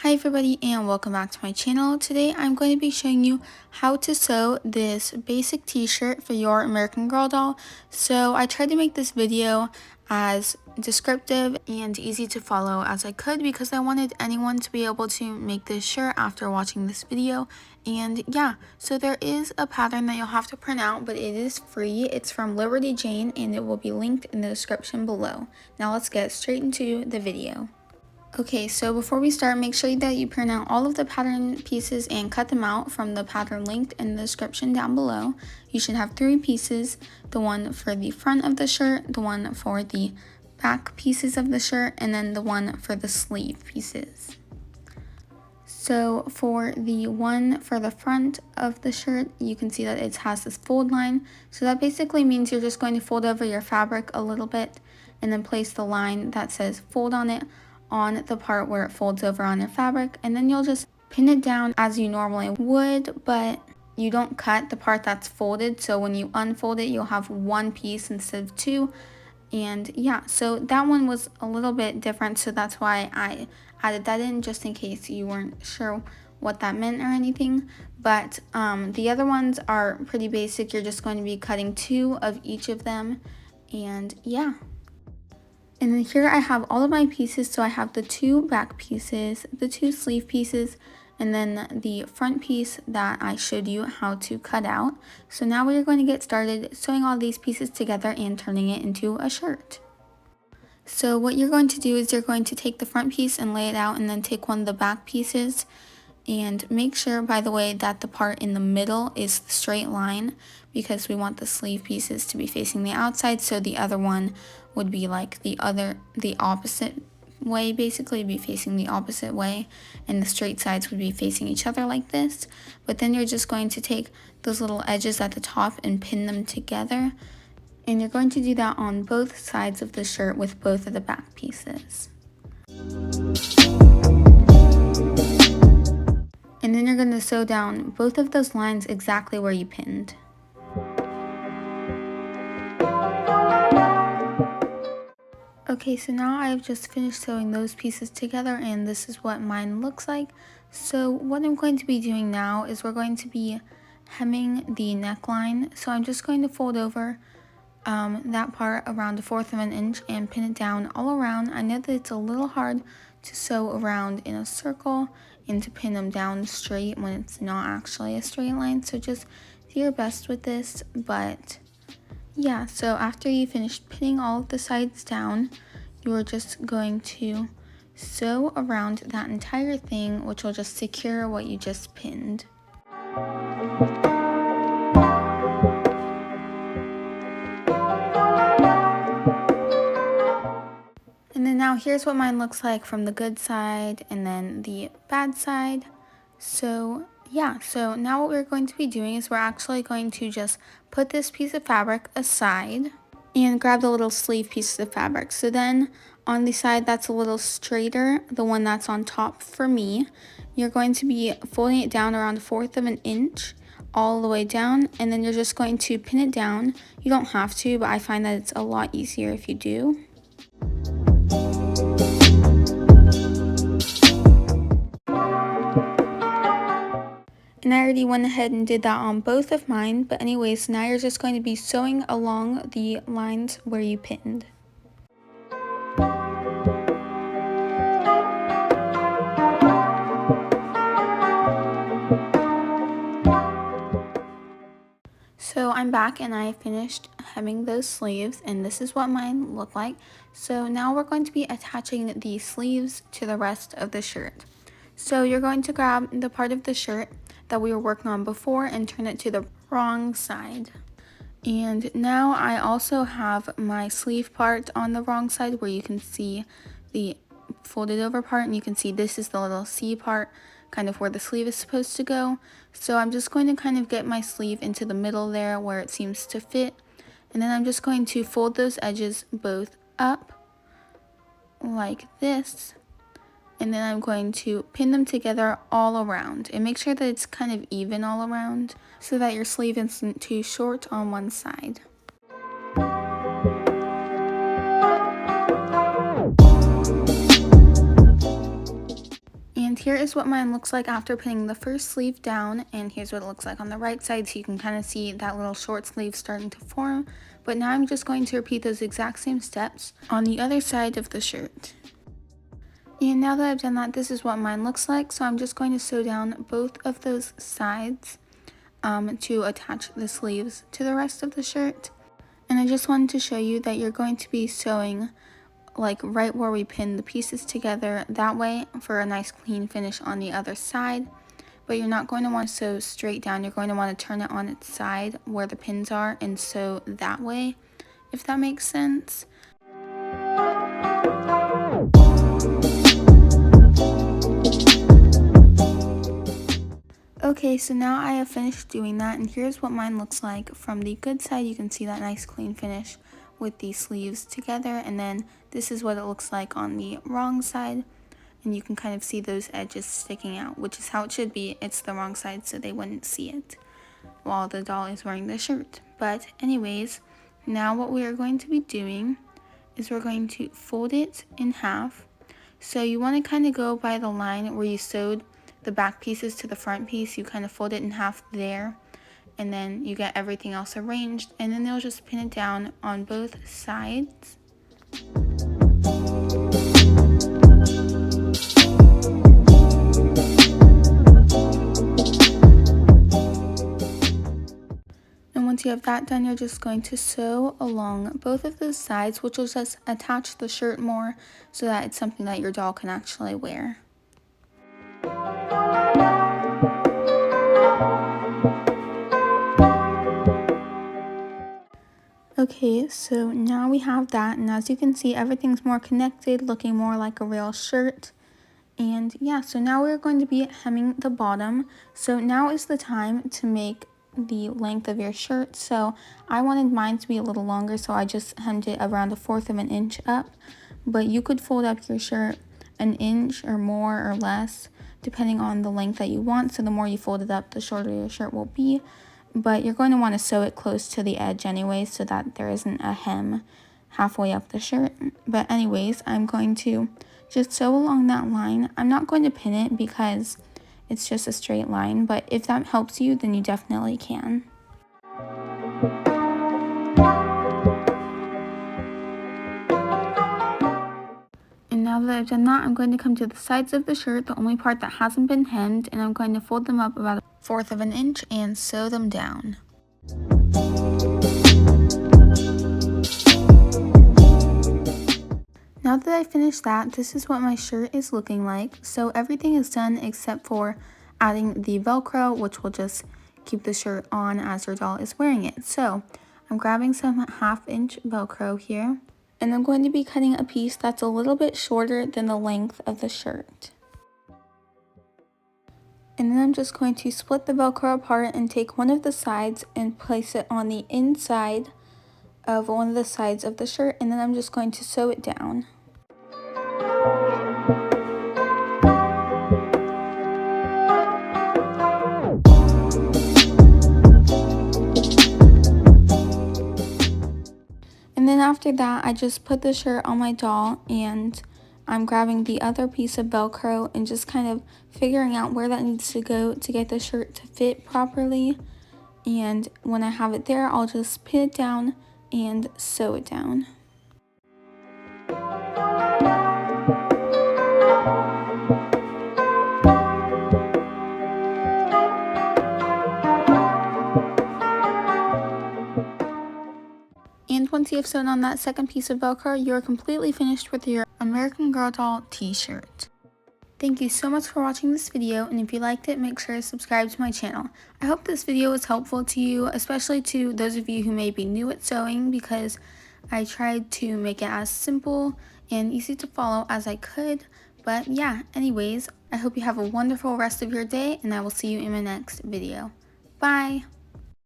Hi everybody and welcome back to my channel. Today I'm going to be showing you how to sew this basic t-shirt for your American Girl doll. So I tried to make this video as descriptive and easy to follow as I could because I wanted anyone to be able to make this shirt after watching this video. And yeah, so there is a pattern that you'll have to print out, but it is free. It's from Liberty Jane and it will be linked in the description below. Now let's get straight into the video. Okay, so before we start, make sure that you print out all of the pattern pieces and cut them out from the pattern linked in the description down below. You should have 3 pieces, the one for the front of the shirt, the one for the back pieces of the shirt, and then the one for the sleeve pieces. So for the one for the front of the shirt, you can see that it has this fold line. So that basically means you're just going to fold over your fabric a little bit and then place the line that says fold on it on the part where it folds over on your fabric, and then you'll just pin it down as you normally would, but you don't cut the part that's folded, so when you unfold it you'll have 1 piece instead of 2. And yeah, so that one was a little bit different, so that's why I added that in just in case you weren't sure what that meant or anything. But the other ones are pretty basic. You're just going to be cutting 2 of each of them, and yeah. And then here I have all of my pieces. So I have the 2 back pieces, the 2 sleeve pieces, and then the front piece that I showed you how to cut out. So now we are going to get started sewing all these pieces together and turning it into a shirt. So what you're going to do is you're going to take the front piece and lay it out, and then take one of the back pieces. And make sure, by the way, that the part in the middle is the straight line, because we want the sleeve pieces to be facing the outside, so the other one would be like the opposite way, basically be facing the opposite way, and the straight sides would be facing each other like this. But then you're just going to take those little edges at the top and pin them together, and you're going to do that on both sides of the shirt with both of the back pieces. And then you're going to sew down both of those lines exactly where you pinned. Okay, so now I've just finished sewing those pieces together, and this is what mine looks like. So what I'm going to be doing now is we're going to be hemming the neckline. So I'm just going to fold over that part around 1/4 of an inch and pin it down all around. I know that it's a little hard to sew around in a circle and to pin them down straight when it's not actually a straight line, so just do your best with this. But yeah, so after you finish pinning all of the sides down, you are just going to sew around that entire thing, which will just secure what you just pinned. And then now here's what mine looks like from the good side and then the bad side. So yeah, so now what we're going to be doing is we're actually going to just put this piece of fabric aside and grab the little sleeve piece of fabric. So then on the side that's a little straighter, the one that's on top for me, you're going to be folding it down around 1/4 of an inch all the way down, and then you're just going to pin it down. You don't have to, but I find that it's a lot easier if you do. And I already went ahead and did that on both of mine, but anyways, now you're just going to be sewing along the lines where you pinned. So I'm back and I finished hemming those sleeves, and this is what mine look like. So now we're going to be attaching the sleeves to the rest of the shirt. So you're going to grab the part of the shirt that we were working on before and turn it to the wrong side. And now I also have my sleeve part on the wrong side, where you can see the folded over part, and you can see this is the little C part, kind of where the sleeve is supposed to go. So I'm just going to kind of get my sleeve into the middle there where it seems to fit, and then I'm just going to fold those edges both up like this, and then I'm going to pin them together all around, and make sure that it's kind of even all around so that your sleeve isn't too short on one side. And here is what mine looks like after pinning the first sleeve down, and here's what it looks like on the right side, so you can kind of see that little short sleeve starting to form. But now I'm just going to repeat those exact same steps on the other side of the shirt. And now that I've done that, this is what mine looks like. So I'm just going to sew down both of those sides to attach the sleeves to the rest of the shirt. And I just wanted to show you that you're going to be sewing like right where we pin the pieces together, that way for a nice clean finish on the other side. But you're not going to want to sew straight down, you're going to want to turn it on its side where the pins are and sew that way, if that makes sense. Okay, so now I have finished doing that, and here's what mine looks like. From the good side, you can see that nice clean finish with the sleeves together, and then this is what it looks like on the wrong side, and you can kind of see those edges sticking out, which is how it should be. It's the wrong side, so they wouldn't see it while the doll is wearing the shirt. But anyways, now what we are going to be doing is we're going to fold it in half. So you want to kind of go by the line where you sewed the back pieces to the front piece. You kind of fold it in half there, and then you get everything else arranged, and then they'll just pin it down on both sides. And once you have that done, you're just going to sew along both of those sides, which will just attach the shirt more so that it's something that your doll can actually wear. Okay, so now we have that, and as you can see, everything's more connected, looking more like a real shirt. And yeah, so now we're going to be hemming the bottom. So now is the time to make the length of your shirt. So I wanted mine to be a little longer, so I just hemmed it around 1/4 of an inch up. But you could fold up your shirt an inch or more or less, depending on the length that you want. So the more you fold it up, the shorter your shirt will be. But you're going to want to sew it close to the edge anyway, so that there isn't a hem halfway up the shirt. But anyways, I'm going to just sew along that line. I'm not going to pin it because it's just a straight line, but if that helps you, then you definitely can. And now that I've done that, I'm going to come to the sides of the shirt, the only part that hasn't been hemmed, and I'm going to fold them up about 1/4 of an inch and sew them down. Now that I finished that, this is what my shirt is looking like. So everything is done except for adding the velcro, which will just keep the shirt on as your doll is wearing it. So I'm grabbing some 1/2 inch velcro here, and I'm going to be cutting a piece that's a little bit shorter than the length of the shirt. And then I'm just going to split the velcro apart and take one of the sides and place it on the inside of one of the sides of the shirt, and then I'm just going to sew it down. And then after that, I just put the shirt on my doll, and I'm grabbing the other piece of velcro and just kind of figuring out where that needs to go to get the shirt to fit properly. And when I have it there, I'll just pin it down and sew it down. And once you have sewn on that second piece of velcro, you're completely finished with your American Girl doll t-shirt. Thank you so much for watching this video, and if you liked it, make sure to subscribe to my channel. I hope this video was helpful to you, especially to those of you who may be new at sewing, because I tried to make it as simple and easy to follow as I could. But yeah, anyways, I hope you have a wonderful rest of your day, and I will see you in my next video. Bye!